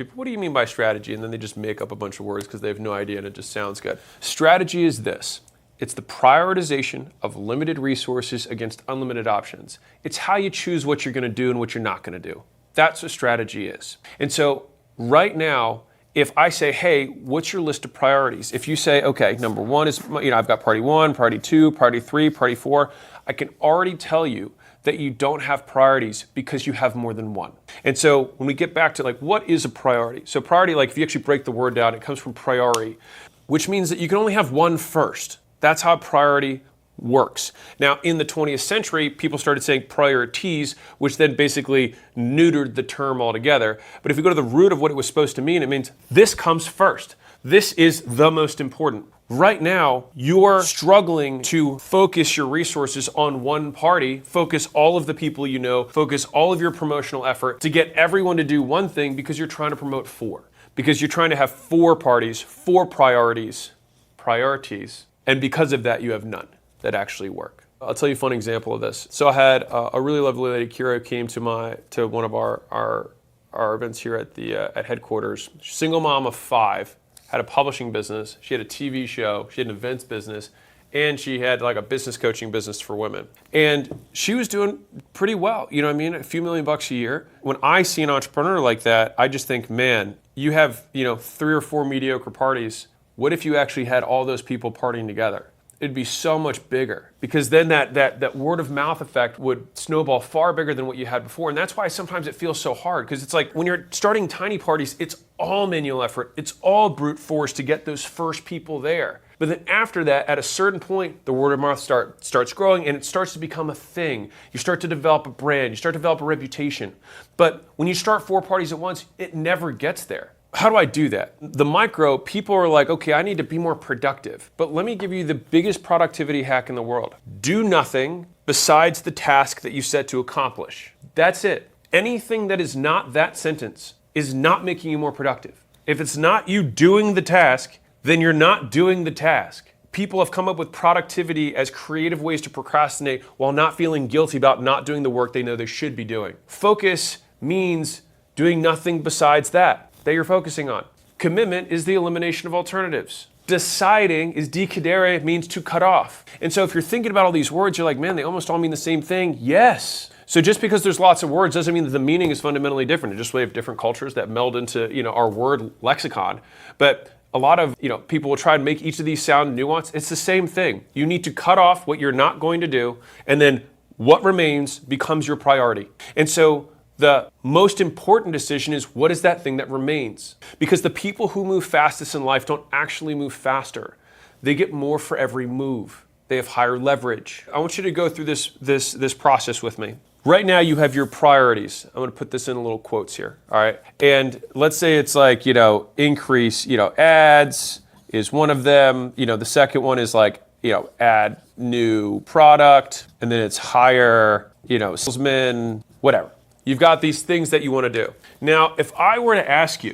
People, what do you mean by strategy? And then they just make up a bunch of words because they have no idea and it just sounds good. Strategy is this. It's the prioritization of limited resources against unlimited options. It's how you choose what you're going to do and what you're not going to do. That's what strategy is. And so right now, if I say, hey, what's your list of priorities? If you say, okay, number one is, I've got priority 1, priority 2, priority 3, priority 4, I can already tell you that you don't have priorities because you have more than one. And so when we get back to what is a priority? So priority, if you actually break the word down, it comes from priori, which means that you can only have one first. That's how priority works. Now, in the 20th century, people started saying priorities, which then basically neutered the term altogether. But if you go to the root of what it was supposed to mean, it means this comes first. This is the most important. Right now, you're struggling to focus your resources on one party, focus all of the people you know, focus all of your promotional effort to get everyone to do one thing because you're trying to promote 4. Because you're trying to have 4 parties, 4 priorities, and because of that, you have none that actually work. I'll tell you a fun example of this. So I had a really lovely lady, Kira, came to one of our events here at headquarters. Single mom of 5. Had a publishing business, she had a TV show, she had an events business, and she had a business coaching business for women. And she was doing pretty well, a few million bucks a year. When I see an entrepreneur like that, I just think, man, you have 3 or 4 mediocre parties. What if you actually had all those people partying together? It'd be so much bigger, because then that word of mouth effect would snowball far bigger than what you had before. And that's why sometimes it feels so hard, because it's when you're starting tiny parties, it's all manual effort, it's all brute force to get those first people there. But then after that, at a certain point, the word of mouth starts growing and it starts to become a thing. You start to develop a brand, you start to develop a reputation. But when you start 4 parties at once, it never gets there. How do I do that? The micro, people are okay, I need to be more productive. But let me give you the biggest productivity hack in the world. Do nothing besides the task that you set to accomplish. That's it. Anything that is not that sentence is not making you more productive. If it's not you doing the task, then you're not doing the task. People have come up with productivity as creative ways to procrastinate while not feeling guilty about not doing the work they know they should be doing. Focus means doing nothing besides that you're focusing on. Commitment is the elimination of alternatives. Deciding is decadere, means to cut off. And so if you're thinking about all these words, you're man, they almost all mean the same thing. Yes. So just because there's lots of words doesn't mean that the meaning is fundamentally different. It's just we have different cultures that meld into our word lexicon. But a lot of people will try and make each of these sound nuanced. It's the same thing. You need to cut off what you're not going to do, and then what remains becomes your priority. And so the most important decision is, what is that thing that remains? Because the people who move fastest in life don't actually move faster. They get more for every move. They have higher leverage. I want you to go through this process with me. Right now you have your priorities. I'm going to put this in little quotes here, all right? And let's say it's increase, ads is one of them. The second one is add new product, and then it's hire, salesmen, whatever. You've got these things that you want to do. Now, if I were to ask you,